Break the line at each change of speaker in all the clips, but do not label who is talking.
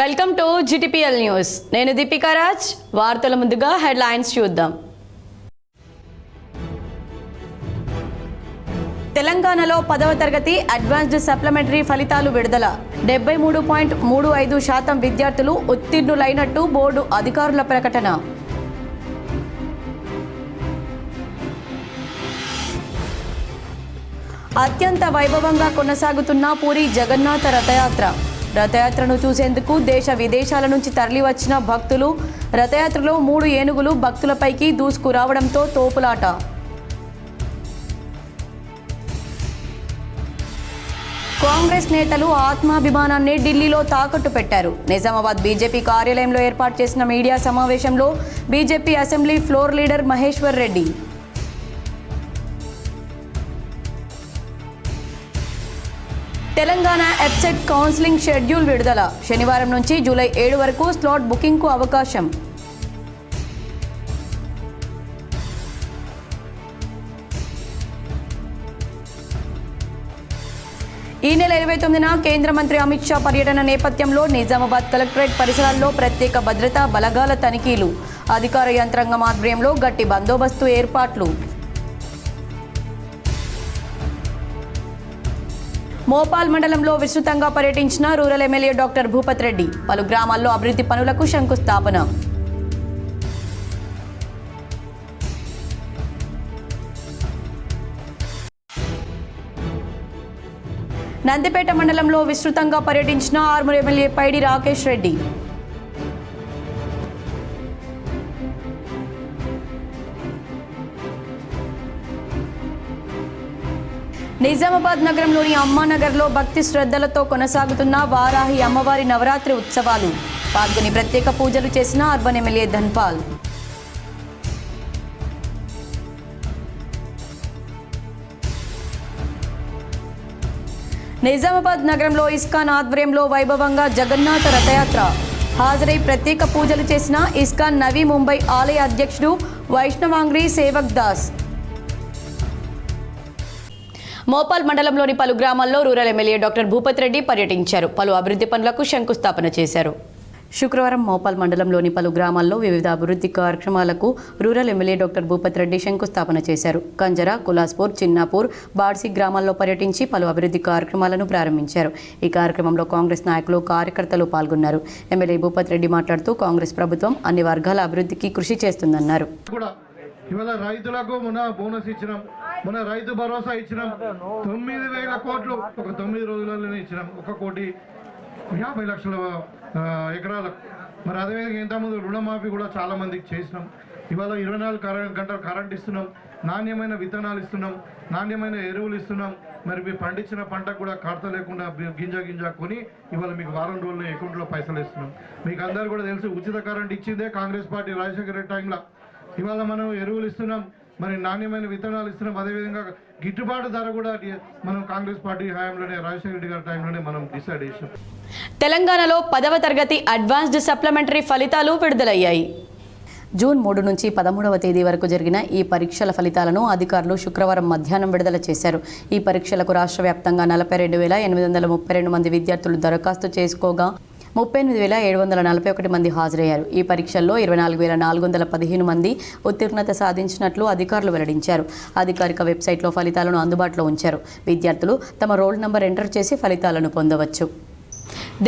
Welcome to GTPL news. నేను దీపికా రాజ్. వార్తల ముందుగా హెడ్లైన్స్ చూద్దాం. తెలంగాణలో 10వ తరగతి అడ్వాన్స్డ్ సప్లిమెంటరీ ఫలితాలు విడుదల. 73.35% విద్యార్థులు ఉత్తీర్ణులైనట్టు బోర్డు అధికారుల ప్రకటన. అత్యంత వైభవంగా కొనసాగుతున్న పూరి జగన్నాథ రథయాత్ర. రథయాత్రను చూసేందుకు దేశ విదేశాల నుంచి తరలివచ్చిన భక్తులు. రథయాత్రలో 3 ఏనుగులు భక్తులపైకి దూసుకురావడంతో తోపులాట. కాంగ్రెస్ నేతలు ఆత్మాభిమానాన్ని ఢిల్లీలో తాకట్టు పెట్టారు. నిజామాబాద్ బీజేపీ కార్యాలయంలో ఏర్పాటు చేసిన మీడియా సమావేశంలో BJP assembly floor leader Maheshwar Reddy. Telangana EAPCET counselling schedule విడుదల. శనివారం నుంచి జూలై 7 వరకు స్లాట్ బుకింగ్కు అవకాశం. ఈ నెల 29న కేంద్ర మంత్రి అమిత్ షా పర్యటన నేపథ్యంలో నిజామాబాద్ కలెక్టరేట్ పరిసరాల్లో ప్రత్యేక భద్రతా బలగాల తనిఖీలు. అధికార యంత్రాంగం ఆధ్వర్యంలో గట్టి బందోబస్తు ఏర్పాట్లు. మోపాల్ మండలంలో విస్తృతంగా పర్యటించిన rural MLA doctor Bhupath Reddy. పలు గ్రామాల్లో అభివృద్ధి పనులకు శంకుస్థాపన. నందిపేట మండలంలో విస్తృతంగా పర్యటించిన ఆర్మూర్ ఎమ్మెల్యే పైడి రాకేష్ రెడ్డి. నిజామాబాద్ నగరంలోని అమ్మానగర్లో భక్తి శ్రద్ధలతో కొనసాగుతున్న వారాహి అమ్మవారి నవరాత్రి ఉత్సవాలు. పాల్గొని ప్రత్యేక పూజలు చేసిన అర్బన్ ఎమ్మెల్యే ధన్పాల్. నిజామాబాద్ నగరంలో ఇస్కాన్ ఆధ్వర్యంలో వైభవంగా జగన్నాథ రథయాత్ర. హాజరై ప్రత్యేక పూజలు చేసిన ఇస్కాన్ నవీ ముంబై ఆలయ అధ్యక్షుడు వైష్ణవాంగ్రి సేవక్ దాస్. మోపాల్ మండలంలోని పలు గ్రామాల్లో rural MLA doctor Bhupath Reddy పర్యటించారు. పలు అభివృద్ధి పనులకు శంకుస్థాపన చేశారు. శుక్రవారం మోపాల్ మండలంలోని పలు గ్రామాల్లో వివిధ అభివృద్ధి కార్యక్రమాలకు rural MLA doctor Bhupath Reddy శంకుస్థాపన చేశారు. కంజర, కులాస్పూర్, చిన్నాపూర్, బాడ్సి గ్రామాల్లో పర్యటించి పలు అభివృద్ధి కార్యక్రమాలను ప్రారంభించారు. ఈ కార్యక్రమంలో కాంగ్రెస్ నాయకులు, కార్యకర్తలు పాల్గొన్నారు. ఎమ్మెల్యే భూపత్ రెడ్డి మాట్లాడుతూ కాంగ్రెస్ ప్రభుత్వం అన్ని వర్గాల అభివృద్ధికి కృషి చేస్తుందన్నారు.
ఇవాళ రైతులకు బోనస్ ఇచ్చినాం, మన రైతు భరోసా ఇచ్చినాం. 9,000 కోట్లు ఒక 9 రోజులలోనే ఇచ్చినాం. 1,50,00,000 ఎకరాలకు. మరి అదేవిధంగా ఇంతకుముందు రుణమాఫీ కూడా చాలా మందికి చేసినాం. ఇవాళ 24 గంటలు కరెంట్ ఇస్తున్నాం, నాణ్యమైన విత్తనాలు ఇస్తున్నాం, నాణ్యమైన ఎరువులు ఇస్తున్నాం. మరి మీ పండించిన పంటకు కూడా కడత లేకుండా గింజ కొని ఇవాళ మీకు వారం రోజుల్లో అకౌంట్లో పైసలు ఇస్తున్నాం. మీకు అందరూ కూడా తెలుసు, ఉచిత కరెంట్ ఇచ్చిందే కాంగ్రెస్ పార్టీ రాజశేఖర రెడ్డి టైంలో. ఇవాళ మనం ఎరువులు ఇస్తున్నాం, మరి నాణ్యమైన విత్తనాలు ఇస్తున్నాం. అదేవిధంగా గిట్టుబాటు ధర కూడా మనం కాంగ్రెస్ పార్టీ హయాంలోనే, రాజశేఖర రెడ్డి గారి టైంలోనే మనం డిసైడ్ చేసాం.
తెలంగాణలో 10వ తరగతి అడ్వాన్స్డ్ సప్లిమెంటరీ ఫలితాలు విడుదలయ్యాయి. జూన్ 3 నుంచి 13వ తేదీ వరకు జరిగిన ఈ పరీక్షల ఫలితాలను అధికారులు శుక్రవారం మధ్యాహ్నం విడుదల చేశారు. ఈ పరీక్షలకు రాష్ట్ర వ్యాప్తంగా 42,832 మంది విద్యార్థులు దరఖాస్తు చేసుకోగా 38,741 మంది హాజరయ్యారు. ఈ పరీక్షల్లో 24,415 మంది ఉత్తీర్ణత సాధించినట్లు అధికారులు వెల్లడించారు. అధికారిక వెబ్సైట్లో ఫలితాలను అందుబాటులో ఉంచారు. విద్యార్థులు తమ రోల్ నంబర్ ఎంటర్ చేసి ఫలితాలను పొందవచ్చు.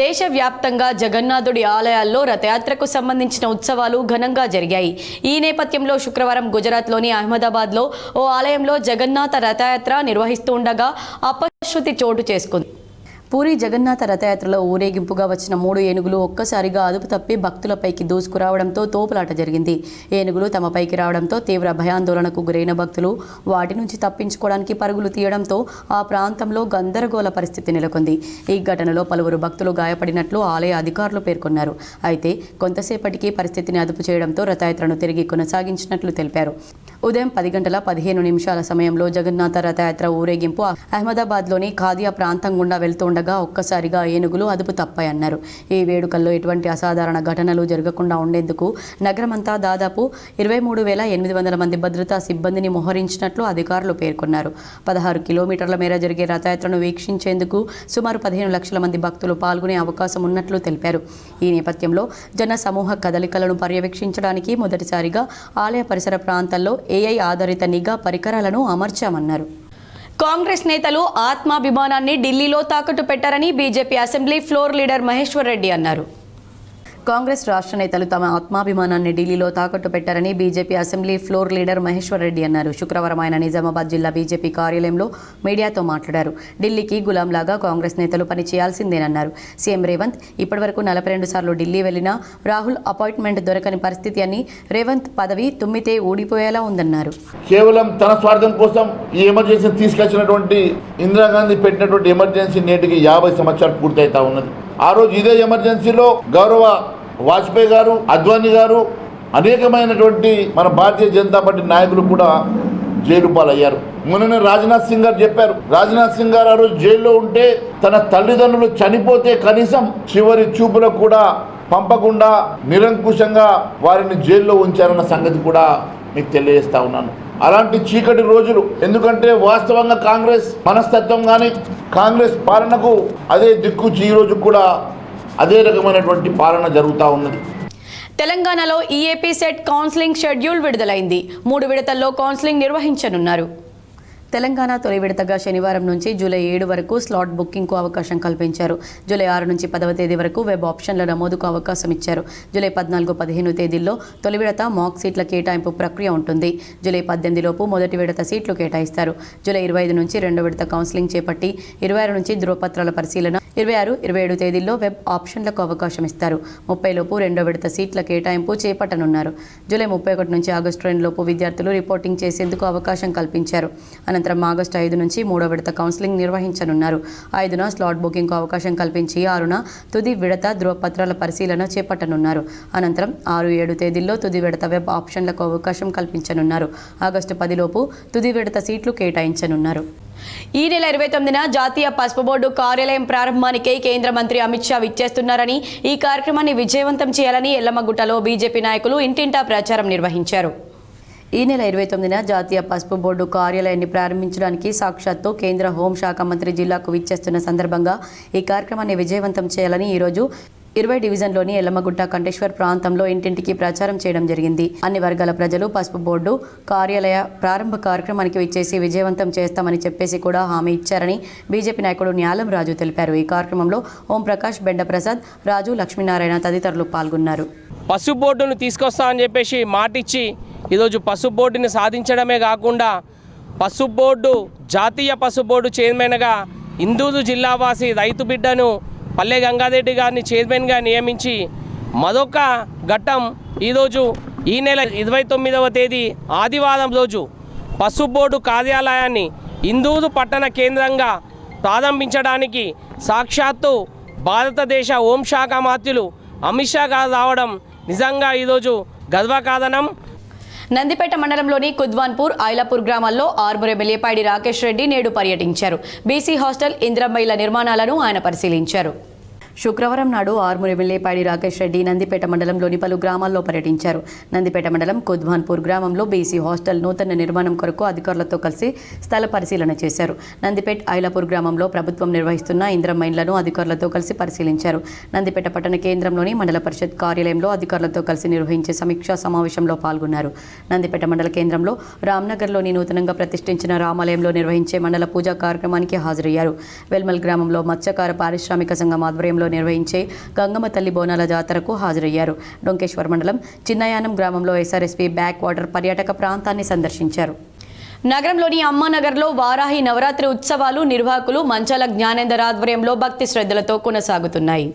దేశవ్యాప్తంగా జగన్నాథుడి ఆలయాల్లో రథయాత్రకు సంబంధించిన ఉత్సవాలు ఘనంగా జరిగాయి. ఈ నేపథ్యంలో శుక్రవారం గుజరాత్లోని అహ్మదాబాద్లో ఓ ఆలయంలో జగన్నాథ రథయాత్ర నిర్వహిస్తూ ఉండగా అపశృతి చోటు చేసుకుంది. పూరి జగన్నాథ రథయాత్రలో ఊరేగింపుగా వచ్చిన 3 ఏనుగులు ఒక్కసారిగా అదుపు తప్పి భక్తులపైకి దూసుకురావడంతో తోపులాట జరిగింది. ఏనుగులు తమపైకి రావడంతో తీవ్ర భయాందోళనకు గురైన భక్తులు వాటి నుంచి తప్పించుకోవడానికి పరుగులు తీయడంతో ఆ ప్రాంతంలో గందరగోళ పరిస్థితి నెలకొంది. ఈ ఘటనలో పలువురు భక్తులు గాయపడినట్లు ఆలయ అధికారులు పేర్కొన్నారు. అయితే కొంతసేపటికి పరిస్థితిని అదుపు చేయడంతో రథయాత్రను తిరిగి కొనసాగించినట్లు తెలిపారు. ఉదయం 10:15 సమయంలో జగన్నాథ రథయాత్ర ఊరేగింపు అహ్మదాబాద్లోని ఖాదియా ప్రాంతం గుండా వెళ్తుండగా ఒక్కసారిగా ఏనుగులు అదుపు తప్పాయన్నారు. ఈ వేడుకల్లో ఎటువంటి అసాధారణ ఘటనలు జరగకుండా ఉండేందుకు నగరమంతా దాదాపు 23,800 మంది భద్రతా సిబ్బందిని మోహరించినట్లు అధికారులు పేర్కొన్నారు. 16 కిలోమీటర్ల మేర జరిగే రథయాత్రను వీక్షించేందుకు సుమారు 15 లక్షల మంది భక్తులు పాల్గొనే అవకాశం ఉన్నట్లు తెలిపారు. ఈ నేపథ్యంలో జన సమూహ కదలికలను పర్యవేక్షించడానికి మొదటిసారిగా ఆలయ పరిసర ప్రాంతాల్లో AI ఆధారిత నిఘా పరికరాలను అమర్చామన్నారు. కాంగ్రెస్ నేతలు ఆత్మాభిమానాన్ని ఢిల్లీలో తాకట్టు పెట్టారని BJP assembly floor leader Maheshwar Reddy అన్నారు. కాంగ్రెస్ రాష్ట్ర నేతలు తమ ఆత్మాభిమానాన్ని ఢిల్లీలో తాకట్టు పెట్టారని BJP assembly floor leader Maheshwar Reddy అన్నారు. శుక్రవారం ఆయన నిజామాబాద్ జిల్లా బీజేపీ కార్యాలయంలో మీడియాతో మాట్లాడారు. ఢిల్లీకి గులాంలాగా కాంగ్రెస్ నేతలు పనిచేయాల్సిందేనన్నారు. సీఎం రేవంత్ ఇప్పటివరకు 42 సార్లు ఢిల్లీ వెళ్లినా రాహుల్ అపాయింట్మెంట్ దొరకని పరిస్థితి అని, రేవంత్ పదవి తుమ్మితే ఊడిపోయేలా ఉందన్నారు.
కేవలం తన స్వార్థం కోసం ఈ ఎమర్జెన్సీ తీసుకొచ్చినటువంటి ఇందిరాగాంధీ పెట్టినటువంటి ఎమర్జెన్సీ నేటికి 50 సంవత్సరాలు పూర్తయితా ఉన్నది. ఆ రోజు ఇదే ఎమర్జెన్సీలో గౌరవ వాజ్పేయి గారు, అద్వానీ గారు, అనేకమైనటువంటి మన భారతీయ జనతా పార్టీ నాయకులు కూడా జైలు పాలయ్యారు. మొన్ననే రాజ్నాథ్ సింగ్ గారు చెప్పారు. రాజ్నాథ్ సింగ్ గారు ఆ రోజు జైల్లో ఉంటే తన తల్లిదండ్రులు చనిపోతే కనీసం చివరి చూపులకు కూడా పంపకుండా నిరంకుశంగా వారిని జైల్లో ఉంచారన్న సంగతి కూడా మీకు తెలియజేస్తా ఉన్నాను. అలాంటి చీకటి రోజులు, ఎందుకంటే వాస్తవంగా కాంగ్రెస్ మనస్తత్వం కానీ కాంగ్రెస్ పాలనకు అదే దిక్కు ఈ రోజు కూడా అదే రకమైనటువంటి పాలన జరుగుతూ ఉన్నది.
తెలంగాణలో ఈఏపీ సెట్ కౌన్సిలింగ్ షెడ్యూల్ విడుదలైంది. 3 విడతల్లో కౌన్సిలింగ్ నిర్వహించనున్నారు. తెలంగాణ తొలి విడతగా శనివారం నుంచి జూలై 7 వరకు స్లాట్ బుకింగ్కు అవకాశం కల్పించారు. జూలై 6 నుంచి 10వ తేదీ వరకు వెబ్ ఆప్షన్ల నమోదుకు అవకాశం ఇచ్చారు. జూలై 14, 15 తేదీల్లో తొలి విడత మాక్ సీట్ల కేటాయింపు ప్రక్రియ ఉంటుంది. జూలై 18 లోపు మొదటి విడత సీట్లు కేటాయిస్తారు. జూలై 25 నుంచి రెండో విడత కౌన్సిలింగ్ చేపట్టి 26 నుంచి ధృవపత్రాల పరిశీలన, 26, 27 తేదీల్లో వెబ్ ఆప్షన్లకు అవకాశం ఇస్తారు. 30 లోపు రెండో విడత సీట్ల కేటాయింపు చేపట్టనున్నారు. జూలై 31 నుంచి ఆగస్టు 2 లోపు విద్యార్థులు రిపోర్టింగ్ చేసేందుకు అవకాశం కల్పించారు. అనంతరం ఆగస్టు 5 నుంచి మూడో విడత కౌన్సిలింగ్ నిర్వహించనున్నారు. 5న స్లాట్ బుకింగ్కు అవకాశం కల్పించి 6న తుది విడత ధృవపత్రాల పరిశీలన చేపట్టనున్నారు. అనంతరం 6, 7 తేదీల్లో తుది విడత వెబ్ ఆప్షన్లకు అవకాశం కల్పించనున్నారు. ఆగస్టు 10 లోపు తుది విడత సీట్లు కేటాయించనున్నారు. ఈ నెల 29న జాతీయ పసుపు బోర్డు కార్యాలయం ప్రారంభానికై కేంద్ర మంత్రి అమిత్ షా విచ్చేస్తున్నారని, ఈ కార్యక్రమాన్ని విజయవంతం చేయాలని ఎల్లమ్మగుట్టలో బీజేపీ నాయకులు ఇంటింటా ప్రచారం నిర్వహించారు. ఈ నెల 29న జాతీయ పసుపు బోర్డు కార్యాలయాన్ని ప్రారంభించడానికి సాక్షాత్తు కేంద్ర హోంశాఖ మంత్రి జిల్లాకు విచ్చేస్తున్న సందర్భంగా ఈ కార్యక్రమాన్ని విజయవంతం చేయాలని ఈరోజు 20 డివిజన్లోని ఎల్లమ్మగుట్ట కంటేశ్వర్ ప్రాంతంలో ఇంటింటికి ప్రచారం చేయడం జరిగింది. అన్ని వర్గాల ప్రజలు పసుపు బోర్డు కార్యాలయ ప్రారంభ కార్యక్రమానికి విచ్చేసి విజయవంతం చేస్తామని చెప్పేసి కూడా హామీ ఇచ్చారని బీజేపీ నాయకుడు న్యాలం రాజు తెలిపారు. ఈ కార్యక్రమంలో ఓంప్రకాష్, బెండప్రసాద్, రాజు, లక్ష్మీనారాయణ తదితరులు పాల్గొన్నారు.
పసుపు బోర్డును తీసుకొస్తా అని చెప్పేసి మాటిచ్చి ఈరోజు పసుపు బోర్డుని సాధించడమే కాకుండా పసుపు బోర్డు జాతీయ పసుపు బోర్డు చైర్మన్గా ఇందూరు జిల్లావాసి రైతు బిడ్డను పల్లె గంగారెడ్డి గారిని చైర్మన్గా నియమించి మరొక ఘట్టం ఈరోజు ఈ నెల 29వ తేదీ ఆదివారం రోజు పసుపు బోర్డు కార్యాలయాన్ని ఇందూరు పట్టణ కేంద్రంగా ప్రారంభించడానికి సాక్షాత్తు భారతదేశ హోంశాఖ మంత్రులు అమిత్ షా గారు రావడం నిజంగా ఈరోజు గర్వకారణం.
నందిపేట మండలంలోని కుద్వాన్పూర్, ఐలాపూర్ గ్రామాల్లో ఆర్మూర్ ఎమ్మెల్యే పైడి రాకేష్ రెడ్డి నేడు పర్యటించారు. బీసీ హాస్టల్, ఇందిరమ్మ ఇళ్ల నిర్మాణాలను ఆయన పరిశీలించారు. శుక్రవారం నాడు ఆర్మూర్ ఎమ్మెల్యే పైడి రాకేష్ రెడ్డి నందిపేట మండలంలోని పలు గ్రామాల్లో పర్యటించారు. నందిపేట మండలం కుద్వాన్పూర్ గ్రామంలో బీసీ హాస్టల్ నూతన నిర్మాణం కొరకు అధికారులతో కలిసి స్థల పరిశీలన చేశారు. నందిపేట, ఐలాపూర్ గ్రామంలో ప్రభుత్వం నిర్వహిస్తున్న ఇందిరమ్మ ఇండ్లను అధికారులతో కలిసి పరిశీలించారు. నందిపేట పట్టణ కేంద్రంలోని మండల పరిషత్ కార్యాలయంలో అధికారులతో కలిసి నిర్వహించే సమీక్షా సమావేశంలో పాల్గొన్నారు. నందిపేట మండల కేంద్రంలో రామ్నగర్లోని నూతనంగా ప్రతిష్ఠించిన రామాలయంలో నిర్వహించే మండల పూజా కార్యక్రమానికి హాజరయ్యారు. వెల్మల్ గ్రామంలో మత్స్యకార పారిశ్రామిక సంఘం ఆధ్వర్యంలో నిర్వహించే గంగమ్మ తల్లి బోనాల జాతరకు హాజరయ్యారు. డొంకేశ్వర్ మండలం చిన్నయానం గ్రామంలో ఎస్ఆర్ఎస్పీ బ్యాక్ వాటర్ పర్యాటక ప్రాంతాన్ని సందర్శించారు. నగరంలోని అమ్మానగర్లో వారాహి నవరాత్రి ఉత్సవాలు నిర్వాహకులు మంచాల జ్ఞానేందర్ ఆధ్వర్యంలో భక్తి శ్రద్ధలతో కొనసాగుతున్నాయి.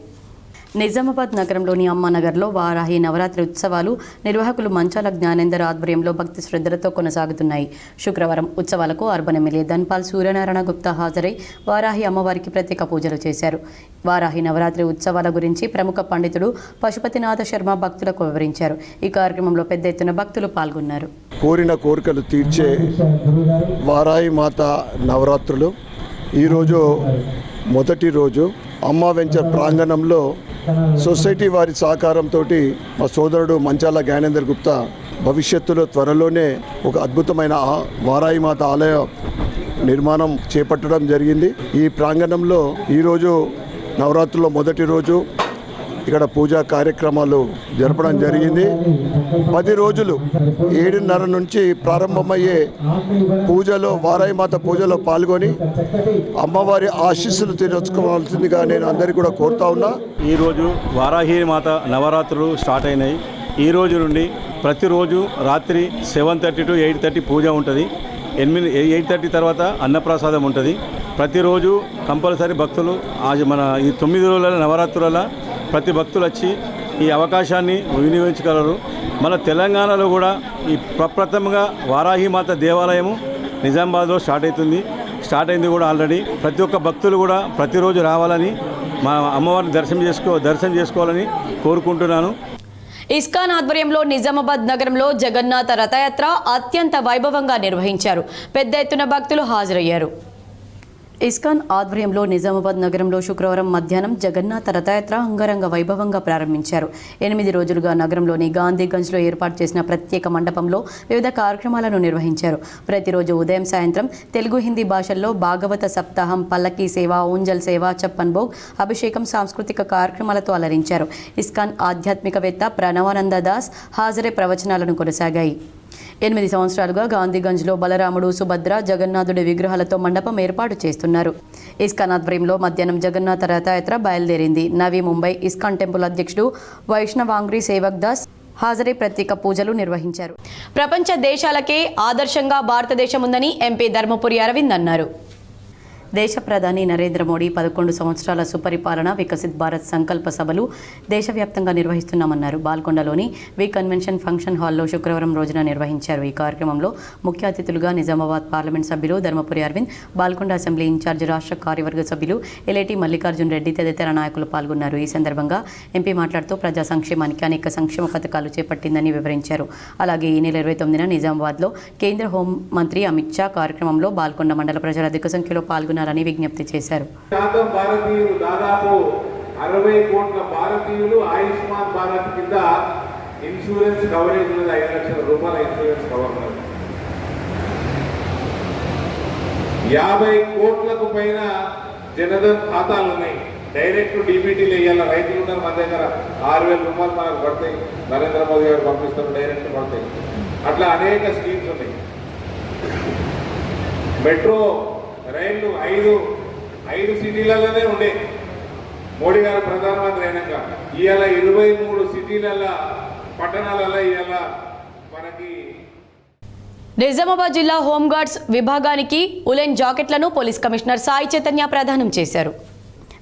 నిజామాబాద్ నగరంలోని అమ్మానగర్లో వారాహి నవరాత్రి ఉత్సవాలు నిర్వాహకులు మంచాల జ్ఞానేందర్ ఆధ్వర్యంలో భక్తి శ్రద్ధలతో కొనసాగుతున్నాయి. శుక్రవారం ఉత్సవాలకు అర్బన్ ఎమ్మెల్యే ధన్పాల్ సూర్యనారాయణ గుప్తా హాజరై వారాహి అమ్మవారికి ప్రత్యేక పూజలు చేశారు. వారాహి నవరాత్రి ఉత్సవాల గురించి ప్రముఖ పండితుడు పశుపతినాథ శర్మ భక్తులకు వివరించారు. ఈ కార్యక్రమంలో పెద్ద ఎత్తున భక్తులు పాల్గొన్నారు.
కోరిన కోరికలు తీర్చే వారాహి మాత నవరాత్రులు ఈరోజు మొదటి రోజు అమ్మా వెంచర్ ప్రాంగణంలో సొసైటీ వారి సహకారంతో మా సోదరుడు మంచాల జ్ఞానేందర్ గుప్తా భవిష్యత్తులో త్వరలోనే ఒక అద్భుతమైన వారాహి మాత ఆలయ నిర్మాణం చేపట్టడం జరిగింది. ఈ ప్రాంగణంలో ఈరోజు నవరాత్రుల్లో మొదటి రోజు ఇక్కడ పూజా కార్యక్రమాలు జరపడం జరిగింది. 10 రోజులు 7:30 నుంచి ప్రారంభమయ్యే పూజలో వారాహి మాత పూజలో పాల్గొని అమ్మవారి ఆశీస్సులు తీర్చుకోవాల్సిందిగా నేను అందరికీ కూడా కోరుతా ఉన్నా.
ఈరోజు వారాహి మాత నవరాత్రులు స్టార్ట్ అయినాయి. ఈ రోజు నుండి ప్రతిరోజు రాత్రి 7:30 to 8:30 పూజ ఉంటుంది. 8:30 తర్వాత అన్నప్రసాదం ఉంటుంది. ప్రతిరోజు కంపల్సరీ భక్తులు మన ఈ 9 రోజుల నవరాత్రుల ప్రతి భక్తులు వచ్చి ఈ అవకాశాన్ని వినియోగించగలరు. మన తెలంగాణలో కూడా ఈ ప్రప్రథమంగా వారాహి మాత దేవాలయము నిజామాబాద్లో స్టార్ట్ అయింది కూడా ఆల్రెడీ. ప్రతి ఒక్క భక్తులు కూడా ప్రతిరోజు రావాలని మా అమ్మవారిని దర్శనం చేసుకోవాలని కోరుకుంటున్నాను.
ఇస్కాన్ ఆధ్వర్యంలో నిజామాబాద్ నగరంలో జగన్నాథ రథయాత్ర అత్యంత వైభవంగా నిర్వహించారు. పెద్ద ఎత్తున భక్తులు హాజరయ్యారు. ఇస్కాన్ ఆధ్వర్యంలో నిజామాబాద్ నగరంలో శుక్రవారం మధ్యాహ్నం జగన్నాథ రథయాత్ర అంగరంగ వైభవంగా ప్రారంభించారు. 8 రోజులుగా నగరంలోని గాంధీగంజ్లో ఏర్పాటు చేసిన ప్రత్యేక మండపంలో వివిధ కార్యక్రమాలను నిర్వహించారు. ప్రతిరోజు ఉదయం సాయంత్రం తెలుగు హిందీ భాషల్లో భాగవత సప్తాహం, పల్లకీ సేవ, ఊంజల్ సేవ, చప్పన్ భోగ్, అభిషేకం, సాంస్కృతిక కార్యక్రమాలతో అలరించారు. ఇస్కాన్ ఆధ్యాత్మికవేత్త ప్రణవానంద దాస్ హాజరే ప్రవచనాలను కొనసాగాయి. 8 సంవత్సరాలుగా గాంధీగంజ్లో బలరాముడు, సుభద్ర, జగన్నాథుడి విగ్రహాలతో మండపం ఏర్పాటు చేస్తున్నారు. ఇస్కాన్ ఆధ్వర్యంలో మధ్యాహ్నం జగన్నాథ రథయాత్ర బయలుదేరింది. నవీ ముంబై ఇస్కాన్ టెంపుల్ అధ్యక్షుడు వైష్ణవాంగ్రి సేవక్ దాస్ హాజరై ప్రత్యేక పూజలు నిర్వహించారు. ప్రపంచ దేశాలకే ఆదర్శంగా భారతదేశం ఉందని ఎంపీ ధర్మపురి అరవింద్ అన్నారు. దేశ ప్రధాని నరేంద్ర మోడీ 11 సంవత్సరాల సుపరిపాలన వికసిత్ భారత్ సంకల్ప సభలు దేశవ్యాప్తంగా నిర్వహిస్తున్నామన్నారు. బాల్కొండలోని వి కన్వెన్షన్ ఫంక్షన్ హాల్లో శుక్రవారం రోజున నిర్వహించారు. ఈ కార్యక్రమంలో ముఖ్య అతిథులుగా నిజామాబాద్ పార్లమెంట్ సభ్యులు ధర్మపురి అరవింద్, బాల్కొండ అసెంబ్లీ ఇన్ఛార్జ్ రాష్ట్ర కార్యవర్గ సభ్యులు ఎలేటి మల్లికార్జున్ రెడ్డి తదితర నాయకులు పాల్గొన్నారు. ఈ సందర్భంగా ఎంపీ మాట్లాడుతూ ప్రజా సంక్షేమానికి అనేక సంక్షేమ పథకాలు చేపట్టిందని వివరించారు. అలాగే ఈ నెల 29న నిజామాబాద్లో కేంద్ర హోం మంత్రి అమిత్ షా కార్యక్రమంలో బాల్కొండ మండల ప్రజలు అధిక సంఖ్యలో పాల్గొన్నారు అని విజ్ఞప్తి చేశారు.
భారతీయులు దాదాపు 60 కోట్ల భారతీయులు ఆయుష్మాన్ భారత్ కింద ఇన్సూరెన్స్ కవరేజ్ ఉన్నది. 5 లక్షల రూపాయల ఇన్సూరెన్స్ కవర్ ఉన్నది. 50 కోట్లకు పైన జనధన్ ఖాతాలు ఉన్నాయి. డైరెక్ట్ డీబీటీలు వేయాల. రైతులు ఉన్నారు మన దగ్గర. 6,000 రూపాయలు మనకు పడతాయి. నరేంద్ర మోదీ గారు పంపిస్తారు, డైరెక్ట్ పడతాయి. అట్లా అనేక స్కీమ్స్ ఉన్నాయి. మెట్రో రైళ్లు 5 సిటీలలోనే ఉండే. మోడీ గారు ప్రధానమంత్రి అయినాక ఇవాళ 23 సిటీలలో పట్టణాలలో ఇవాళ మనకి.
నిజామాబాద్ జిల్లా హోంగార్డ్స్ విభాగానికి ఉలెన్ జాకెట్లను పోలీస్ కమిషనర్ సాయి చైతన్య ప్రదానం చేశారు.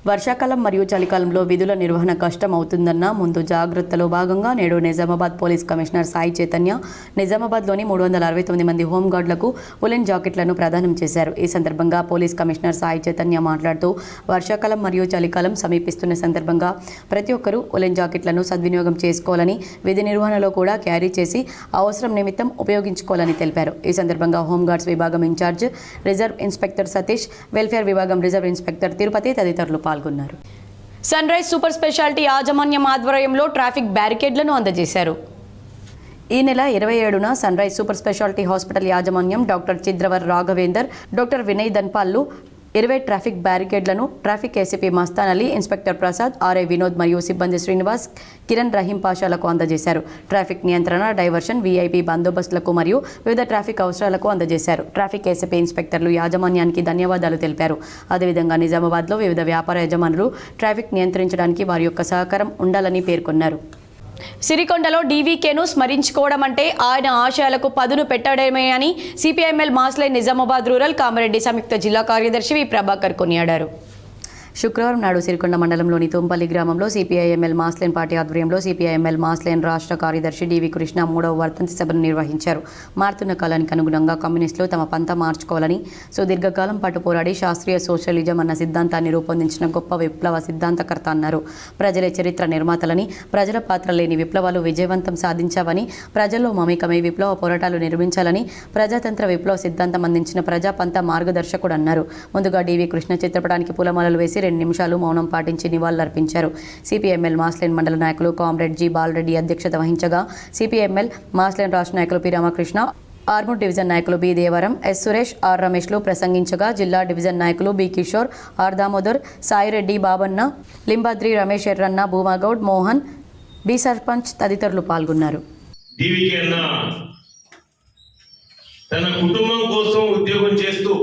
వర్షాకాలం మరియు చలికాలంలో విధుల నిర్వహణ కష్టం అవుతుందన్న ముందు జాగ్రత్తలో భాగంగా నేడు నిజామాబాద్ పోలీస్ కమిషనర్ సాయి చైతన్య నిజామాబాద్లోని 369 మంది హోంగార్డులకు ఉలెన్ జాకెట్లను ప్రదానం చేశారు. ఈ సందర్భంగా పోలీస్ కమిషనర్ సాయి చైతన్య మాట్లాడుతూ వర్షాకాలం మరియు చలికాలం సమీపిస్తున్న సందర్భంగా ప్రతి ఒక్కరూ ఉలెన్ జాకెట్లను సద్వినియోగం చేసుకోవాలని, విధి నిర్వహణలో కూడా క్యారీ చేసి అవసరం నిమిత్తం ఉపయోగించుకోవాలని తెలిపారు. ఈ సందర్భంగా హోంగార్డ్స్ విభాగం in charge reserve inspector Satish, welfare విభాగం రిజర్వ్ ఇన్స్పెక్టర్ తిరుపతి తదితరులు పాల్గొన్నారు. సన్ రైజ్ సూపర్ స్పెషాలిటీ యాజమాన్యం ఆధ్వర్యంలో ట్రాఫిక్ బ్యారికేడ్లను అందజేశారు. ఈ నెల 27న sunrise super speciality hospital యాజమాన్యం డాక్టర్ చిద్రవర్ రాఘవేందర్, డాక్టర్ వినయ్ ధన్పాల్లు 20 ట్రాఫిక్ బ్యారికేడ్లను traffic ACP Mastan Ali, inspector Prasad, RI Vinod మరియు సిబ్బంది శ్రీనివాస్, కిరణ్ రహీం పాషాలకు అందజేశారు. ట్రాఫిక్ నియంత్రణ, డైవర్షన్, వీఐపీ బందోబస్తులకు మరియు వివిధ ట్రాఫిక్ అవసరాలకు అందజేశారు. ట్రాఫిక్ ఏసీపీ ఇన్స్పెక్టర్లు యాజమాన్యానికి ధన్యవాదాలు తెలిపారు. అదేవిధంగా నిజామాబాద్లో వివిధ వ్యాపార యజమానులు ట్రాఫిక్ నియంత్రించడానికి వారి యొక్క సహకారం ఉండాలని పేర్కొన్నారు. సిరికొండలో డీవీకేను స్మరించుకోవడం అంటే ఆయన ఆశయాలకు పదును పెట్టడమే అని సిపిఐఎంఎల్ మాస్లై నిజామాబాద్ రూరల్ కామారెడ్డి సంయుక్త జిల్లా కార్యదర్శి వి ప్రభాకర్ కొనియాడారు. శుక్రవారం నాడు సిరికొండ మండలంలోని తుంపల్లి గ్రామంలో సిపిఐఎంఎల్ మాస్లేన్ పార్టీ ఆధ్వర్యంలో సిపిఐఎంఎల్ మాస్లేన్ రాష్ట్ర కార్యదర్శి డివి కృష్ణ 3వ వర్ధంతి సభను నిర్వహించారు. మారుతున్న కాలానికి అనుగుణంగా కమ్యూనిస్టులు తమ పంత మార్చుకోవాలని, సుదీర్ఘకాలం పాటు పోరాడి శాస్త్రీయ సోషలిజం అన్న సిద్ధాంతాన్ని రూపొందించిన గొప్ప విప్లవ సిద్ధాంతకర్త అన్నారు. ప్రజలే చరిత్ర నిర్మాతలని, ప్రజల పాత్ర లేని విప్లవాలు విజయవంతం సాధించావని, ప్రజల్లో మమేకమై విప్లవ పోరాటాలు నిర్మించాలని ప్రజాతంత్ర విప్లవ సిద్ధాంతం అందించిన ప్రజాపంత మార్గదర్శకుడు అన్నారు. ముందుగా డివి కృష్ణ చిత్రపటానికి పూలమాలలు వేసి 2 నిమిషాలు మౌనం పాటించి నివాళులర్పించారు. సిపిఎంఎల్ మాస్లేన్ మండల నాయకులు కామ్రేడ్ జి బాలరెడ్డి అధ్యక్షత వహించగా సిపిఎంఎల్ మాస్లేన్ రాష్ట్ర నాయకులు పి రామకృష్ణ, ఆర్మూర్ డివిజన్ నాయకులు B Devaram, S Suresh, R రమేష్లు ప్రసంగించగా జిల్లా డివిజన్ నాయకులు B Kishore, R Damodar, Saireddy, Babanna, Limbadri, Ramesh Erranna, Bhumagoud, Mohan, B sarpanch తదితరులు పాల్గొన్నారు.
తన కుటుంబం కోసం ఉద్యోగం చేస్తూ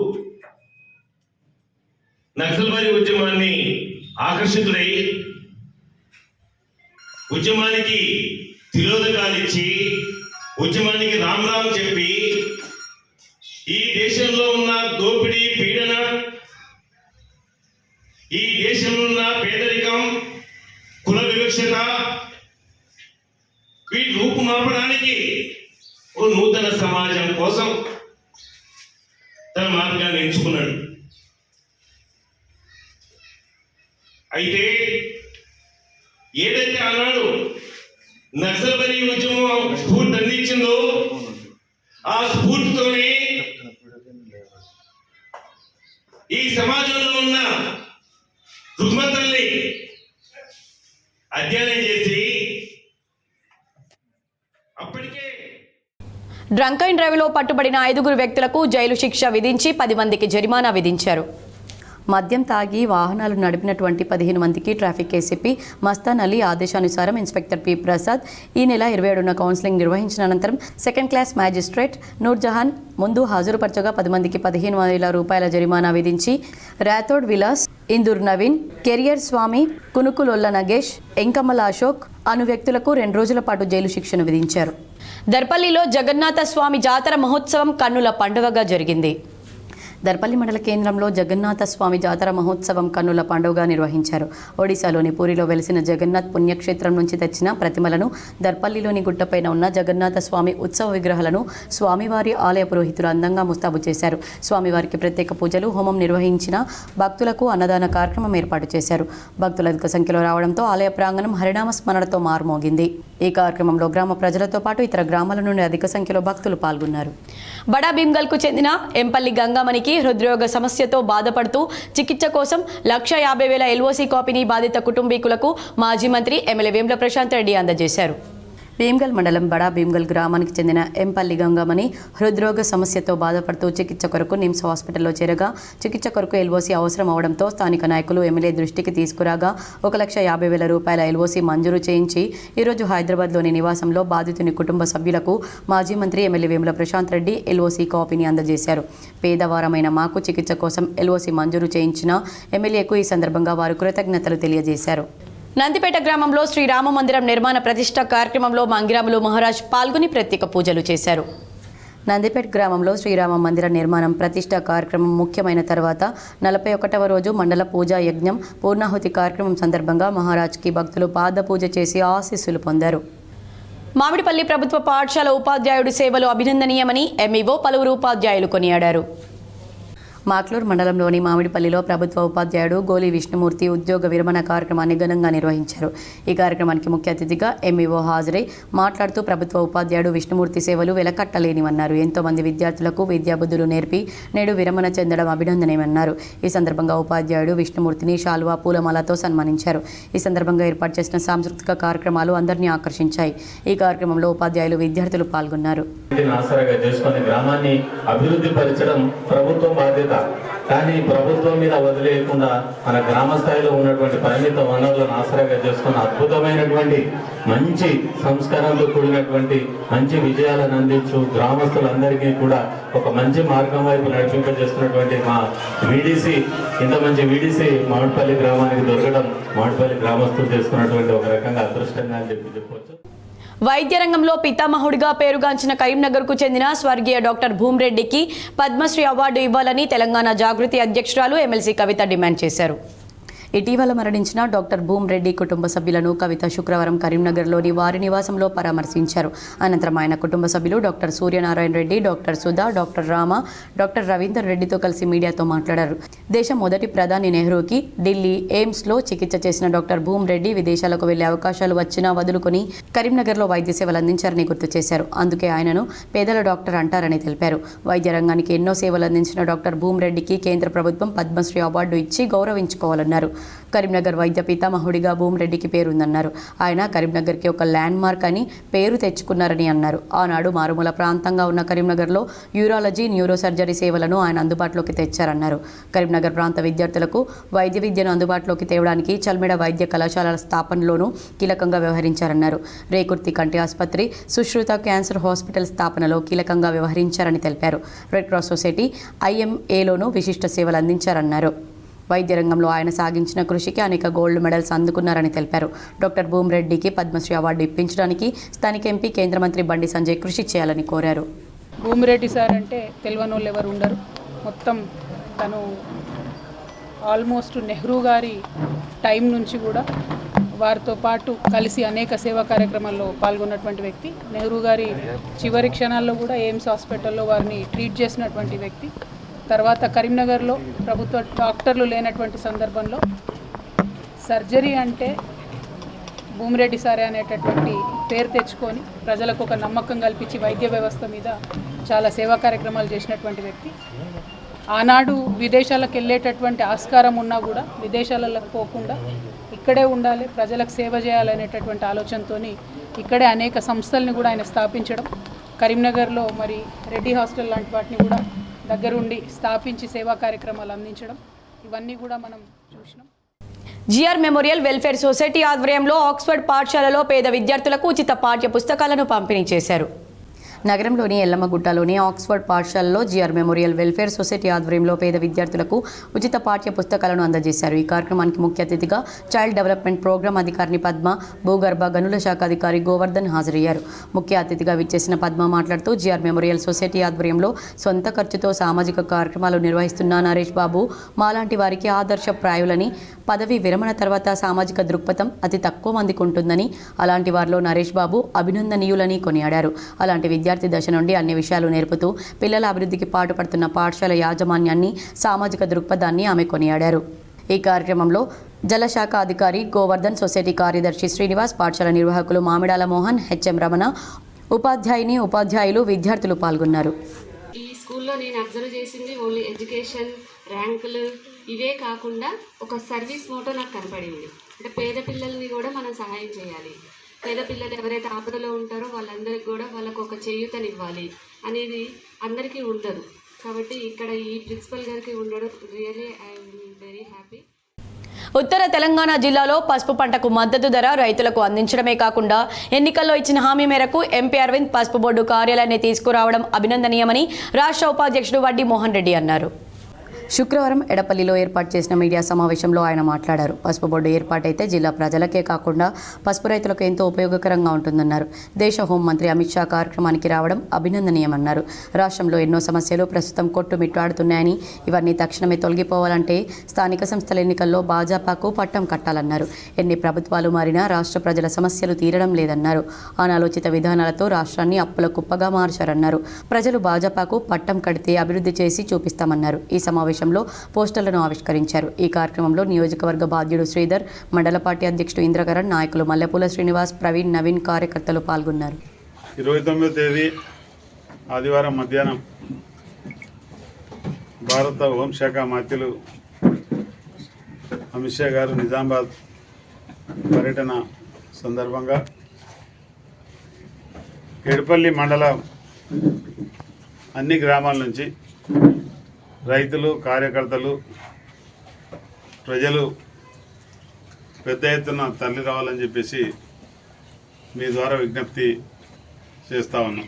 నక్సల్బరీ ఉద్యమాన్ని ఆకర్షితుడై ఉద్యమానికి తిలోదకాలిచ్చి ఉద్యమానికి రామ్ రామ్ చెప్పి ఈ దేశంలో ఉన్న దోపిడీ పీడన, ఈ దేశంలో ఉన్న పేదరికం, కుల వివక్షత వీటి రూపుమాపడానికి ఓ నూతన సమాజం కోసం తన మార్గాన్ని ఎంచుకున్నాడు. అయితే ఏదైతే ఆనాడు నక్సల్బరీ ఉద్యమం స్ఫూర్తి అందించిందో ఆ స్ఫూర్తితోనే ఈ సమాజంలో ఉన్న రుగ్మతల్ని అధ్యయనం చేసి అప్పటికే
డ్రంక్ అండ్ డ్రైవ్లో పట్టుబడిన 5 వ్యక్తులకు జైలు శిక్ష విధించి 10 మందికి జరిమానా విధించారు. మద్యం తాగి వాహనాలు నడిపినటువంటి 15 మందికి ట్రాఫిక్ ఏసీపీ మస్తాన్ అలీ ఆదేశానుసారం ఇన్స్పెక్టర్ పి ప్రసాద్ ఈ నెల 27న కౌన్సిలింగ్ నిర్వహించిన అనంతరం 2nd క్లాస్ మ్యాజిస్ట్రేట్ నూర్జహాన్ ముందు హాజరుపరచగా 10 మందికి 15,000 రూపాయల జరిమానా విధించి రాథోడ్ విలాస్, ఇందూర్ నవీన్, కెరియర్ స్వామి, కునుకులొల్ల నగేష్, ఎంకమ్మల అశోక్ అను వ్యక్తులకు 2 రోజుల పాటు జైలు శిక్షను విధించారు. దర్పల్లిలో జగన్నాథ స్వామి జాతర మహోత్సవం కన్నుల పండుగగా జరిగింది. దర్పల్లి మండల కేంద్రంలో జగన్నాథ స్వామి జాతర మహోత్సవం కన్నుల పండుగగా నిర్వహించారు. ఒడిశాలోని పూరిలో వెలిసిన జగన్నాథ్ పుణ్యక్షేత్రం నుంచి తెచ్చిన ప్రతిమలను, దర్పల్లిలోని గుట్టపైన ఉన్న జగన్నాథ స్వామి ఉత్సవ విగ్రహాలను స్వామివారి ఆలయ పురోహితులు అందంగా ముస్తాబు చేశారు. స్వామివారికి ప్రత్యేక పూజలు, హోమం నిర్వహించిన భక్తులకు అన్నదాన కార్యక్రమం ఏర్పాటు చేశారు. భక్తులు అధిక సంఖ్యలో రావడంతో ఆలయ ప్రాంగణం హరినామ స్మరణతో మారుమోగింది. ఈ కార్యక్రమంలో గ్రామ ప్రజలతో పాటు ఇతర గ్రామాల నుండి అధిక సంఖ్యలో భక్తులు పాల్గొన్నారు. బడా భీమ్గల్కు చెందిన ఎంపల్లి గంగమణికి హృద్రోగ సమస్యతో బాధపడుతూ చికిత్స కోసం 1,50,000 ఎల్ఓసి కాపీని బాధిత కుటుంబీకులకు మాజీ మంత్రి ఎమ్మెల్యే వేముల ప్రశాంత్ రెడ్డి అందజేశారు. భీమ్గల్ మండలం బడా భీమ్గల్ గ్రామానికి చెందిన ఎంపల్లి గంగమణి హృద్రోగ సమస్యతో బాధపడుతూ చికిత్స కొరకు నిమ్స్ హాస్పిటల్లో చేరగా చికిత్స కొరకు ఎల్ఓసి అవసరం అవడంతో స్థానిక నాయకులు ఎమ్మెల్యే దృష్టికి తీసుకురాగా 1,50,000 రూపాయల ఎల్ఓసి మంజూరు చేయించి ఈరోజు హైదరాబాద్లోని నివాసంలో బాధితుని కుటుంబ సభ్యులకు మాజీ మంత్రి ఎమ్మెల్యే వేముల ప్రశాంత్ రెడ్డి ఎల్ఓసి కాపీని అందజేశారు. పేదవారమైన మాకు చికిత్స కోసం ఎల్ఓసి మంజూరు చేయించిన ఎమ్మెల్యేకు ఈ సందర్భంగా వారు కృతజ్ఞతలు తెలియజేశారు. నందిపేట గ్రామంలో శ్రీరామ మందిరం నిర్మాణ ప్రతిష్ట కార్యక్రమంలో మంగిరాములు మహారాజ్ పాల్గొని ప్రత్యేక పూజలు చేశారు. నందిపేట గ్రామంలో శ్రీరామ మందిర నిర్మాణం ప్రతిష్ట కార్యక్రమం ముఖ్యమైన తర్వాత 41వ రోజు మండల పూజా యజ్ఞం పూర్ణాహుతి కార్యక్రమం సందర్భంగా మహారాజ్కి భక్తులు పాద పూజ చేసి ఆశీస్సులు పొందారు. మామిడిపల్లి ప్రభుత్వ పాఠశాల ఉపాధ్యాయుడి సేవలు అభినందనీయమని ఎంఈఓ పలువురు ఉపాధ్యాయులు కొనియాడారు. మాక్లూర్ మండలంలోని మామిడిపల్లిలో ప్రభుత్వ ఉపాధ్యాయుడు గోలి విష్ణుమూర్తి ఉద్యోగ విరమణ కార్యక్రమాన్ని ఘనంగా నిర్వహించారు. ఈ కార్యక్రమానికి ముఖ్య అతిథిగా ఎంఈఓ హాజరై మాట్లాడుతూ ప్రభుత్వ ఉపాధ్యాయుడు విష్ణుమూర్తి సేవలు వెలకట్టలేనివన్నారు. ఎంతోమంది విద్యార్థులకు విద్యాబుద్ధులు నేర్పి నేడు విరమణ చెందడం అభినందనీయమన్నారు. ఈ సందర్భంగా ఉపాధ్యాయుడు విష్ణుమూర్తిని శాలువా పూలమాలతో సన్మానించారు. ఈ సందర్భంగా ఏర్పాటు చేసిన సాంస్కృతిక కార్యక్రమాలు అందరినీ ఆకర్షించాయి. ఈ కార్యక్రమంలో ఉపాధ్యాయులు, విద్యార్థులు పాల్గొన్నారు.
గ్రామాన్ని అభివృద్ధి పరచడం ప్రభుత్వం బాధ్యత. కానీ ప్రభుత్వం మీద వదిలేయకుండా మన గ్రామ స్థాయిలో ఉన్నటువంటి పరిమిత వనరులను ఆసరాగా చేసుకున్న అద్భుతమైనటువంటి మంచి సంస్కారంతో కూడినటువంటి మంచి విజయాలను అందించు గ్రామస్తులందరికీ కూడా ఒక మంచి మార్గం వైపు నడిపింపజేస్తున్నటువంటి మా వీడీసీ, ఇంత మంచి వీడీసీ మామిడిపల్లి గ్రామానికి దొరకడం మామిడిపల్లి గ్రామస్తులు చేసుకున్నటువంటి ఒక రకంగా అదృష్టంగా అని చెప్పవచ్చు.
వైద్య రంగంలో పితామహుడిగా పేరుగాంచిన కరీంనగర్కు చెందిన స్వర్గీయ డాక్టర్ భూమిరెడ్డికి పద్మశ్రీ అవార్డు ఇవ్వాలని తెలంగాణ జాగృతి అధ్యక్షురాలు ఎమ్మెల్సీ కవిత డిమాండ్ చేశారు. ఇటీవల మరణించిన డాక్టర్ భూమ్ రెడ్డి కుటుంబ సభ్యులను కవిత శుక్రవారం కరీంనగర్లోని వారి నివాసంలో పరామర్శించారు. అనంతరం ఆయన కుటుంబ సభ్యులు doctor Suryanarayana Reddy, doctor Sudha, doctor Rama, doctor Ravinder రెడ్డితో కలిసి మీడియాతో మాట్లాడారు. దేశం మొదటి ప్రధాని నెహ్రూకి ఢిల్లీ ఎయిమ్స్లో చికిత్స చేసిన డాక్టర్ భూమ్ రెడ్డి విదేశాలకు వెళ్లే అవకాశాలు వచ్చినా వదులుకొని కరీంనగర్లో వైద్య సేవలు అందించారని గుర్తు చేశారు. అందుకే ఆయనను పేదల డాక్టర్ అంటారని తెలిపారు. వైద్య రంగానికి ఎన్నో సేవలు అందించిన డాక్టర్ భూమ్ రెడ్డికి కేంద్ర ప్రభుత్వం పద్మశ్రీ అవార్డు ఇచ్చి గౌరవించుకోవాలన్నారు. కరీంనగర్ వైద్య పితామహుడిగా భూమ్ రెడ్డికి పేరుందన్నారు. ఆయన కరీంనగర్కి ఒక ల్యాండ్ మార్క్ అని పేరు తెచ్చుకున్నారని అన్నారు. ఆనాడు మారుమూల ప్రాంతంగా ఉన్న కరీంనగర్లో యూరాలజీ, న్యూరో సర్జరీ సేవలను ఆయన అందుబాటులోకి తెచ్చారన్నారు. కరీంనగర్ ప్రాంత విద్యార్థులకు వైద్య విద్యను అందుబాటులోకి తేవడానికి చల్మెడ వైద్య కళాశాలల స్థాపనలోనూ కీలకంగా వ్యవహరించారన్నారు. రేకుర్తి కంటి ఆసుపత్రి, సుశ్రుత క్యాన్సర్ హాస్పిటల్ స్థాపనలో కీలకంగా వ్యవహరించారని తెలిపారు. రెడ్ క్రాస్ సొసైటీ, IMAలోనూ విశిష్ట సేవలు అందించారన్నారు. వైద్య రంగంలో ఆయన సాగించిన కృషికి అనేక గోల్డ్ మెడల్స్ అందుకున్నారని తెలిపారు. డాక్టర్ భూమ్ రెడ్డికి పద్మశ్రీ అవార్డు ఇప్పించడానికి స్థానిక ఎంపీ, కేంద్ర మంత్రి బండి సంజయ్ కృషి చేయాలని కోరారు.
భూమిరెడ్డి సార్ అంటే తెలియని వాళ్ళు ఎవరు ఉండరు. మొత్తం తను ఆల్మోస్ట్ నెహ్రూ గారి టైం నుంచి కూడా వారితో పాటు కలిసి అనేక సేవా కార్యక్రమాల్లో పాల్గొన్నటువంటి వ్యక్తి. నెహ్రూ గారి చివరి క్షణాల్లో కూడా ఎయిమ్స్ హాస్పిటల్లో వారిని ట్రీట్ చేసినటువంటి వ్యక్తి. తర్వాత కరీంనగర్లో ప్రభుత్వ డాక్టర్లు లేనటువంటి సందర్భంలో సర్జరీ అంటే భూమిరెడ్డి సారే అనేటటువంటి పేరు తెచ్చుకొని ప్రజలకు ఒక నమ్మకం కల్పించి వైద్య వ్యవస్థ మీద చాలా సేవా కార్యక్రమాలు చేసినటువంటి వ్యక్తి. ఆనాడు విదేశాలకు వెళ్ళేటటువంటి ఆస్కారం ఉన్నా కూడా విదేశాలకు పోకుండా ఇక్కడే ఉండాలి, ప్రజలకు సేవ చేయాలనేటటువంటి ఆలోచనతో ఇక్కడే అనేక సంస్థల్ని కూడా ఆయన స్థాపించడం, కరీంనగర్లో మరి రెడ్డి హాస్టల్ లాంటి వాటిని కూడా దగ్గరుండి స్థాపించి సేవా కార్యక్రమాలు అందించడం, ఇవన్నీ కూడా మనం చూసినాం.
జిఆర్ మెమోరియల్ వెల్ఫేర్ సొసైటీ ఆధ్వర్యంలో ఆక్స్ఫర్డ్ పాఠశాలలో పేద విద్యార్థులకు ఉచిత పాఠ్య పుస్తకాలను పంపిణీ చేశారు. నగరంలోని ఎల్లమ్మగుట్టలోని ఆక్స్ఫర్డ్ పాఠశాలలో జిఆర్ మెమోరియల్ వెల్ఫేర్ సొసైటీ ఆధ్వర్యంలో పేద విద్యార్థులకు ఉచిత పాఠ్య పుస్తకాలను అందజేశారు. ఈ కార్యక్రమానికి ముఖ్య అతిథిగా చైల్డ్ డెవలప్మెంట్ ప్రోగ్రాం అధికారిని పద్మ, భూగర్భ గనుల శాఖ అధికారి గోవర్ధన్ హాజరయ్యారు. ముఖ్య అతిథిగా విచ్చేసిన పద్మ మాట్లాడుతూ జిఆర్ మెమోరియల్ సొసైటీ ఆధ్వర్యంలో సొంత ఖర్చుతో సామాజిక కార్యక్రమాలు నిర్వహిస్తున్న నరేష్ బాబు మాలాంటి వారికి ఆదర్శప్రాయులని, పదవి విరమణ తర్వాత సామాజిక దృక్పథం అతి తక్కువ మందికి ఉంటుందని, అలాంటి వారిలో నరేష్ బాబు అభినందనీయులని కొనియాడారు. అలాంటి విద్యార్థి దశ నుండి అన్ని విషయాలు నేర్పుతూ పిల్లల అభివృద్ధికి పాటుపడుతున్న పాఠశాల యాజమాన్యాన్ని, సామాజిక దృక్పథాన్ని ఆమె కొనియాడారు. ఈ కార్యక్రమంలో జలశాఖ అధికారి గోవర్ధన్, సొసైటీ కార్యదర్శి శ్రీనివాస్, పాఠశాల నిర్వాహకులు మామిడాల మోహన్, HM రమణ, ఉపాధ్యాయులు, విద్యార్థులు పాల్గొన్నారు.
ఈ స్కూల్లో నేను అబ్జర్వ్ చేసింది ఓన్లీ ఎడ్యుకేషన్, ర్యాంకులు ఇవే కాకుండా ఒక సర్వీస్ మోటో నాకు కనపడింది. అంటే పేద పిల్లల్ని కూడా మనం సహాయం చేయాలి, పేద పిల్లలు ఎవరైతే ఆపదలో ఉంటారో వాళ్ళందరికీ కూడా వాళ్ళకు ఒక చేయూతనివ్వాలి అనేది అందరికీ ఉండదు. కాబట్టి ఇక్కడ ఈ ప్రిన్సిపల్ గారికి ఉండడం రియలీ ఐఎమ్ వెరీ హ్యాపీ.
ఉత్తర తెలంగాణ జిల్లాలో పసుపు పంటకు మద్దతు ధర రైతులకు అందించడమే కాకుండా ఎన్నికల్లో ఇచ్చిన హామీ మేరకు ఎంపీ అరవింద్ పసుపు బోర్డు కార్యాలయాన్ని తీసుకురావడం అభినందనీయమని రాష్ట్ర ఉపాధ్యక్షుడు వడ్డీ మోహన్ రెడ్డి అన్నారు. శుక్రవారం ఎడపల్లిలో ఏర్పాటు చేసిన మీడియా సమావేశంలో ఆయన మాట్లాడారు. పసుపు బోర్డు ఏర్పాటైతే జిల్లా ప్రజలకే కాకుండా పసుపు రైతులకు ఎంతో ఉపయోగకరంగా ఉంటుందన్నారు. దేశ హోంమంత్రి అమిత్ షా కార్యక్రమానికి రావడం అభినందనీయమన్నారు. రాష్ట్రంలో ఎన్నో సమస్యలు ప్రస్తుతం కొట్టుమిట్టాడుతున్నాయని, ఇవన్నీ తక్షణమే తొలగిపోవాలంటే స్థానిక సంస్థల ఎన్నికల్లో భాజపాకు పట్టం కట్టాలన్నారు. ఎన్ని ప్రభుత్వాలు మారినా రాష్ట్ర ప్రజల సమస్యలు తీరడం లేదన్నారు. అనాలోచిత విధానాలతో రాష్ట్రాన్ని అప్పుల కుప్పగా మార్చారన్నారు. ప్రజలు భాజపాకు పట్టం కడితే అభివృద్ధి చేసి చూపిస్తామన్నారు. ఈ సమావేశంలో పోస్టర్లను ఆవిష్కరించారు. ఈ కార్యక్రమంలో నియోజకవర్గ బాధ్యుడు శ్రీధర్, మండల పార్టీ అధ్యక్షుడు ఇంద్రకరణ్, నాయకులు మల్లెపూల శ్రీనివాస్, ప్రవీణ్, నవీన్, కార్యకర్తలు పాల్గొన్నారు.
29వ తేదీ ఆదివారం మధ్యాహ్నం భారత హోంశాఖ మంత్రులు అమిత్ షా గారు నిజామాబాద్ పర్యటన సందర్భంగా ఎడపల్లి మండలం అన్ని గ్రామాల నుంచి రైతులు, కార్యకర్తలు, ప్రజలు పెద్ద ఎత్తున తరలి రావాలని చెప్పేసి మీ ద్వారా విజ్ఞప్తి చేస్తూ ఉన్నాం.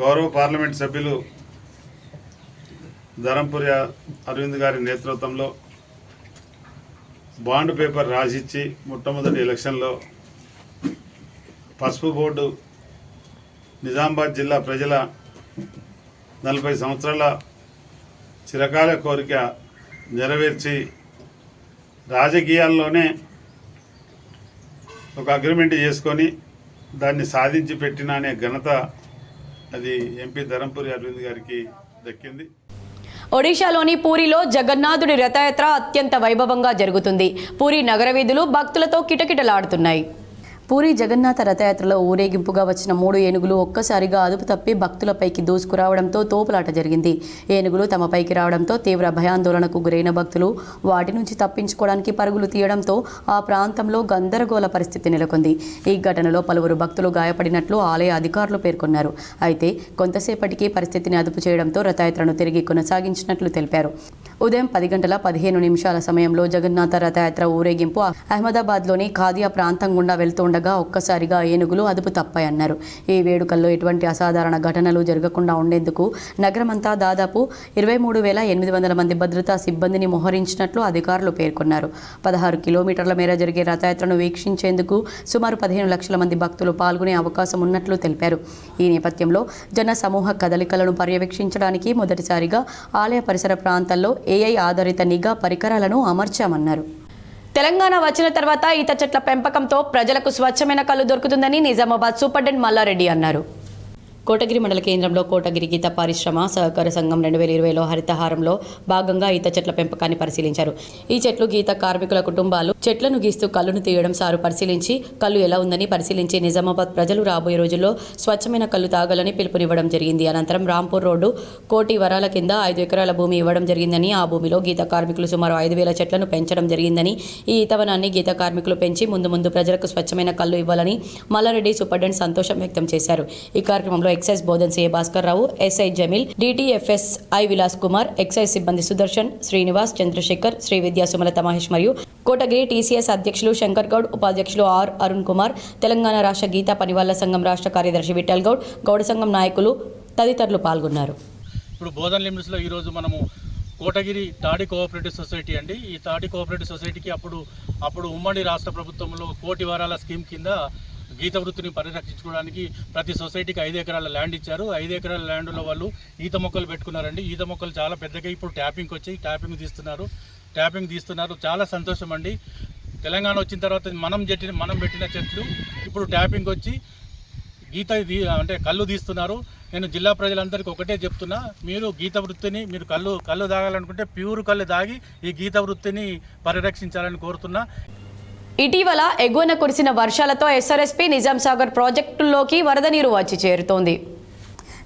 గౌరవ పార్లమెంట్ సభ్యులు ధరంపురి అరవింద్ గారి నేతృత్వంలో బాండ్ పేపర్ రాసిచ్చి మొట్టమొదటి ఎలక్షన్లో పసుపు బోర్డు నిజామాబాద్ జిల్లా ప్రజల 40 సంవత్సరాల చిరకాల కోరిక నెరవేర్చి రాజకీయాల్లోనే ఒక అగ్రిమెంట్ చేసుకొని దాన్ని సాధించి పెట్టిన అనే ఘనత అది ఎంపీ ధరంపురి అరవింద్ గారికి దక్కింది.
ఒడిశాలోని పూరిలో జగన్నాథుడి రథయాత్ర అత్యంత వైభవంగా జరుగుతుంది. పూరి నగర వీధులు భక్తులతో కిటకిటలాడుతున్నాయి. పూరి జగన్నాథ రథయాత్రలో ఊరేగింపుగా వచ్చిన 3 ఏనుగులు ఒక్కసారిగా అదుపు తప్పి భక్తులపైకి దూసుకురావడంతో తోపులాట జరిగింది. ఏనుగులు తమపైకి రావడంతో తీవ్ర భయాందోళనకు గురైన భక్తులు వాటి నుంచి తప్పించుకోవడానికి పరుగులు తీయడంతో ఆ ప్రాంతంలో గందరగోళ పరిస్థితి నెలకొంది. ఈ ఘటనలో పలువురు భక్తులు గాయపడినట్లు ఆలయ అధికారులు పేర్కొన్నారు. అయితే కొంతసేపటికి పరిస్థితిని అదుపు చేయడంతో రథయాత్రను తిరిగి కొనసాగించినట్లు తెలిపారు. ఉదయం 10:15 సమయంలో జగన్నాథ రథయాత్ర ఊరేగింపు అహ్మదాబాద్లోని ఖాదియా ప్రాంతం గుండా వెళ్తుండగా ఒక్కసారిగా ఏనుగులు అదుపు తప్పాయన్నారు. ఈ వేడుకల్లో ఎటువంటి అసాధారణ ఘటనలు జరగకుండా ఉండేందుకు నగరమంతా దాదాపు 23,800 మంది భద్రతా సిబ్బందిని మోహరించినట్లు అధికారులు పేర్కొన్నారు. 16 కిలోమీటర్ల మేర జరిగే రథయాత్రను వీక్షించేందుకు సుమారు 15 లక్షల మంది భక్తులు పాల్గొనే అవకాశం ఉన్నట్లు తెలిపారు. ఈ నేపథ్యంలో జన సమూహ కదలికలను పర్యవేక్షించడానికి మొదటిసారిగా ఆలయ పరిసర ప్రాంతాల్లో AI ఆధారిత నిఘా పరికరాలను అమర్చామన్నారు. తెలంగాణ వచ్చిన తర్వాత ఈత చెట్ల పెంపకంతో ప్రజలకు స్వచ్ఛమైన కళ్ళు దొరుకుతుందని నిజామాబాద్ సూపరింటెండెంట్ మల్లారెడ్డి అన్నారు. కోటగిరి మండల కేంద్రంలో కోటగిరి గీత పరిశ్రమ సహకార సంఘం 2020లో హరితహారంలో భాగంగా ఈత చెట్ల పెంపకాన్ని పరిశీలించారు. ఈ చెట్లు గీత కార్మికుల కుటుంబాలు చెట్లను గీస్తూ కళ్ళును తీయడం సారు పరిశీలించి కళ్ళు ఎలా ఉందని పరిశీలించి నిజామాబాద్ ప్రజలు రాబోయే రోజుల్లో స్వచ్ఛమైన కళ్ళు తాగాలని పిలుపునివ్వడం జరిగింది. అనంతరం రాంపూర్ రోడ్డు కోటి వరాల కింద 5 ఎకరాల భూమి ఇవ్వడం జరిగిందని, ఆ భూమిలో గీత కార్మికులు సుమారు 5,000 చెట్లను పెంచడం జరిగిందని, ఈ ఈతవనాన్ని గీత కార్మికులు పెంచి ముందు ప్రజలకు స్వచ్ఛమైన కళ్ళు ఇవ్వాలని మల్లారెడ్డి సూపరింటెండెంట్ సంతోషం వ్యక్తం చేశారు. ఈ కార్యక్రమంలో excise Bodhan CA Bhaskar Rao, SI Jamil, DTFSI Vilas Kumar, excise సిబ్బంది సుదర్శన్, శ్రీనివాస్, చంద్రశేఖర్, శ్రీ విద్యా సుమలత మహేష్ మరియు కోటగిరి TCS అధ్యక్షులు శంకర్ గౌడ్, ఉపాధ్యక్షులు ఆర్ అరుణ్ కుమార్, తెలంగాణ రాష్ట్ర గీతా పనివాళ్ల సంఘం రాష్ట్ర కార్యదర్శి విఠల్ గౌడ్, గౌడ సంఘం నాయకులు తదితరులు పాల్గొన్నారు.
ఇప్పుడు బోధన్ లిమిట్స్లో ఈరోజు మనము కోటగిరి తాడి కోఆపరేటివ్ సొసైటీ అండి. ఈ తాడి కోఆపరేటివ్ సొసైటీకి అప్పుడు ఉమ్మడి రాష్ట్ర ప్రభుత్వంలో కోటి వారాల స్కీమ్ కింద గీత వృత్తిని పరిరక్షించుకోవడానికి ప్రతి సొసైటీకి 5 ఎకరాల ల్యాండ్ ఇచ్చారు. 5 ఎకరాల ల్యాండ్లో వాళ్ళు ఈత మొక్కలు పెట్టుకున్నారండి. ఈత మొక్కలు చాలా పెద్దగా ఇప్పుడు ట్యాపింగ్కి వచ్చి ట్యాపింగ్ తీస్తున్నారు. చాలా సంతోషం అండి. తెలంగాణ వచ్చిన తర్వాత మనం పెట్టిన చెట్లు ఇప్పుడు ట్యాపింగ్ వచ్చి గీత అంటే కళ్ళు తీస్తున్నారు. నేను జిల్లా ప్రజలందరికీ ఒకటే చెప్తున్నా, మీరు గీత వృత్తిని మీరు కళ్ళు తాగాలనుకుంటే ప్యూర్ కళ్ళు తాగి ఈ గీత వృత్తిని పరిరక్షించాలని కోరుతున్నా.
ఇటీవల ఎగువన కురిసిన వర్షాలతో SRSP నిజాం సాగర్ ప్రాజెక్టుల్లోకి వరద నీరు వచ్చి చేరుతోంది.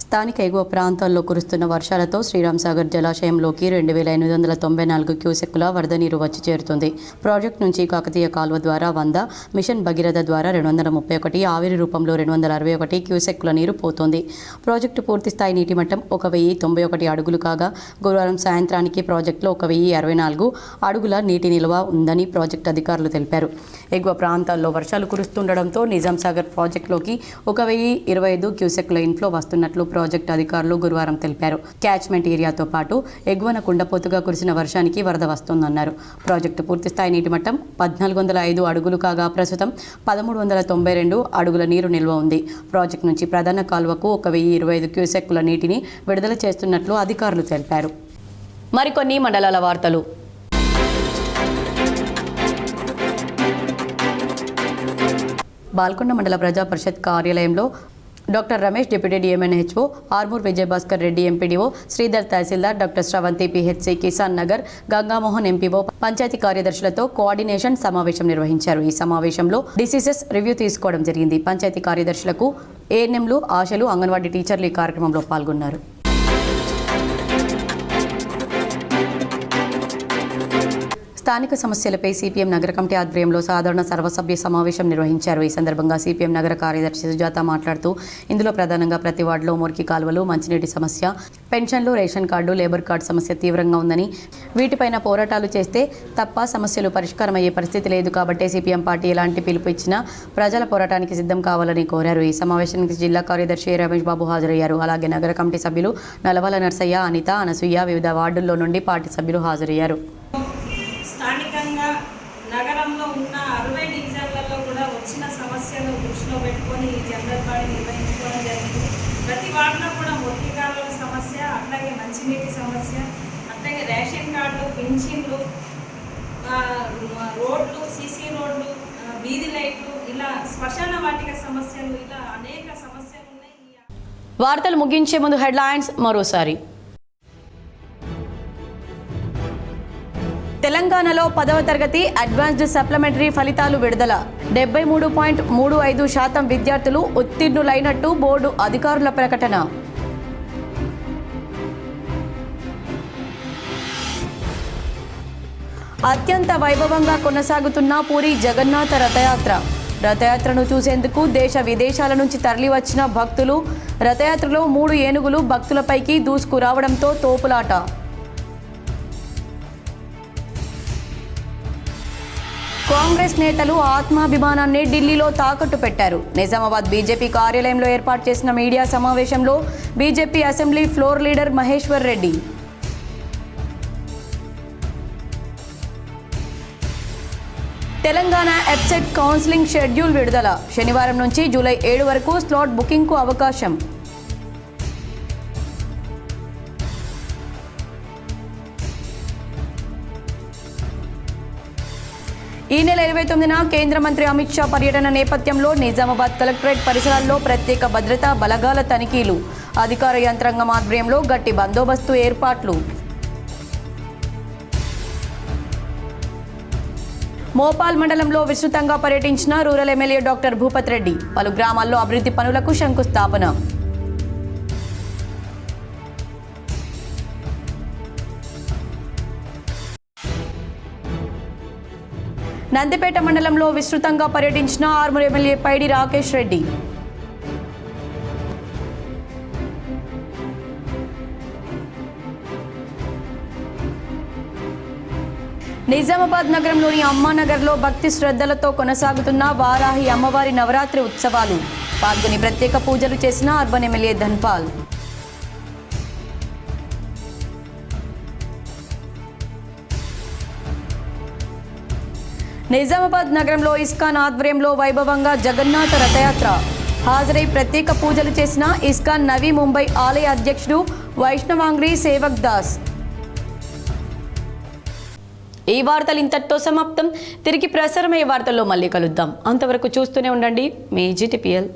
స్థానిక ఎగువ ప్రాంతాల్లో కురుస్తున్న వర్షాలతో శ్రీరామ్ సాగర్ జలాశయంలోకి 2,894 క్యూసెక్కుల వరద నీరు వచ్చి చేరుతుంది. ప్రాజెక్టు నుంచి కాకతీయ కాలువ ద్వారా 100, మిషన్ భగీరథ ద్వారా 231, ఆవిరి రూపంలో 261 క్యూసెక్కుల నీరు పోతోంది. ప్రాజెక్టు పూర్తి స్థాయి నీటి మట్టం 1,091 అడుగులు కాగా గురువారం సాయంత్రానికి ప్రాజెక్టులో 1,064 అడుగుల నీటి నిల్వ ఉందని ప్రాజెక్టు అధికారులు తెలిపారు. ఎగువ ప్రాంతాల్లో వర్షాలు కురుస్తుండడంతో నిజాం సాగర్ ప్రాజెక్టులోకి 1,025 క్యూసెక్కుల ఇన్ఫ్లో వస్తున్నట్లు ప్రాజెక్టు అధికారులు గురువారం తెలిపారు. క్యాచ్మెంట్ ఏరియాతో పాటు ఎగువన కుండపోతుగా కురిసిన వర్షానికి వరద వస్తోందన్నారు. ప్రాజెక్టు పూర్తిస్థాయి నీటి మట్టం 1,405 అడుగులు కాగా ప్రస్తుతం 1,392 అడుగుల నీరు నిల్వ ఉంది. ప్రాజెక్టు నుంచి ప్రధాన కాలువకు 1,025 క్యూసెక్కుల నీటిని విడుదల చేస్తున్నట్లు అధికారులు తెలిపారు. మరికొన్ని మండలాల వార్తలు. బాల్కొండ మండల ప్రజా పరిషత్ కార్యాలయంలో doctor Ramesh deputy DMNHO, Armoor Vijayabhaskar Reddy MPDO, Sridhar tahsildar, doctor Sravanthi PHC, Kisan Nagar, Gangamohan MPO, panchayat కార్యదర్శులతో కోఆర్డినేషన్ సమావేశం నిర్వహించారు. ఈ సమావేశంలో డిసీజెస్ రివ్యూ తీసుకోవడం జరిగింది. పంచాయతీ కార్యదర్శులకు ANMలు, ఆశలు, అంగన్వాడీ టీచర్లు ఈ కార్యక్రమంలో పాల్గొన్నారు. స్థానిక సమస్యలపై CPM నగర కమిటీ ఆధ్వర్యంలో సాధారణ సర్వసభ్య సమావేశం నిర్వహించారు. ఈ సందర్భంగా CPM నగర కార్యదర్శి సుజాత మాట్లాడుతూ ఇందులో ప్రధానంగా ప్రతి వార్డులో మురికి కాలువలు, మంచినీటి సమస్య, పెన్షన్లు, రేషన్ కార్డు, లేబర్ కార్డు సమస్య తీవ్రంగా ఉందని, వీటిపైన పోరాటాలు చేస్తే తప్ప సమస్యలు పరిష్కారం అయ్యే పరిస్థితి లేదు కాబట్టి CPM పార్టీ ఎలాంటి పిలుపు ఇచ్చినా ప్రజల పోరాటానికి సిద్ధం కావాలని కోరారు. ఈ సమావేశానికి జిల్లా కార్యదర్శి రమేష్ బాబు హాజరయ్యారు. అలాగే నగర కమిటీ సభ్యులు నలవాల నర్సయ్య, అనిత, అనసూయ, వివిధ వార్డుల్లో నుండి పార్టీ సభ్యులు హాజరయ్యారు.
స్థానికంగా నగరంలో ఉన్న 60 డివిజన్లలో కూడా వచ్చిన సమస్యలు దృష్టిలో పెట్టుకొని ఈ జనరల్ బాడీ నిర్వహించుకోవడం జరిగింది. ప్రతి వార్డులో కూడా మురికి కాలువల సమస్య, అట్లాగే మంచినీటి సమస్య, అట్లాగే రేషన్ కార్డులు, పింఛన్లు, రోడ్లు, సీసీ రోడ్లు, వీధి లైట్లు, ఇలా శ్మశాన వాటిక సమస్యలు, ఇలా అనేక సమస్యలు ఉన్నాయి.
వార్తలు ముగించే ముందు హెడ్లైన్స్ మరోసారి. తెలంగాణలో 10వ తరగతి అడ్వాన్స్డ్ సప్లిమెంటరీ ఫలితాలు విడుదల. 73.35% విద్యార్థులు ఉత్తీర్ణులైనట్టు బోర్డు అధికారుల ప్రకటన. అత్యంత వైభవంగా కొనసాగుతున్న పూరి జగన్నాథ రథయాత్ర. రథయాత్రను చూసేందుకు దేశ విదేశాల నుంచి తరలివచ్చిన భక్తులు. రథయాత్రలో 3 ఏనుగులు భక్తులపైకి దూసుకురావడంతో తోపులాట. కాంగ్రెస్ నేతలు ఆత్మాభిమానాన్ని ఢిల్లీలో తాకట్టు పెట్టారు. నిజామాబాద్ బీజేపీ కార్యాలయంలో ఏర్పాటు చేసిన మీడియా సమావేశంలో BJP assembly floor leader Maheshwar Reddy. Telangana EAPCET counselling schedule విడుదల. శనివారం నుంచి జూలై 7 వరకు స్లాట్ బుకింగ్కు అవకాశం. ఈ నెల 29న కేంద్ర మంత్రి అమిత్ షా పర్యటన నేపథ్యంలో నిజామాబాద్ కలెక్టరేట్ పరిసరాల్లో ప్రత్యేక భద్రతా బలగాల తనిఖీలు. అధికార యంత్రాంగం ఆధ్వర్యంలో గట్టి బందోబస్తు ఏర్పాట్లు. మోపాల్ మండలంలో విస్తృతంగా పర్యటించిన rural MLA doctor Bhupath Reddy. పలు గ్రామాల్లో అభివృద్ధి పనులకు శంకుస్థాపన. నందిపేట మండలంలో విస్తృతంగా పర్యటించిన ఆర్మూర్ ఎమ్మెల్యే పైడి రాకేష్ రెడ్డి. నిజామాబాద్ నగరంలోని అమ్మానగర్లో భక్తి శ్రద్ధలతో కొనసాగుతున్న వారాహి అమ్మవారి నవరాత్రి ఉత్సవాలు. పాల్గొని ప్రత్యేక పూజలు చేసిన అర్బన్ ఎమ్మెల్యే ధన్పాల్. నిజామాబాద్ నగరంలో ఇస్కాన్ ఆధ్వర్యంలో వైభవంగా జగన్నాథ రథయాత్ర. హాజరై ప్రత్యేక పూజలు చేసిన ఇస్కాన్ నవీ ముంబై ఆలయ అధ్యక్షుడు వైష్ణవాంగ్రి సేవక్ దాస్. ఈ వార్తలు ఇంతటితో సమాప్తం. తిరిగి ప్రసారమయ్యే వార్తల్లో మళ్ళీ కలుద్దాం. అంతవరకు చూస్తూనే ఉండండి మీ GTPL.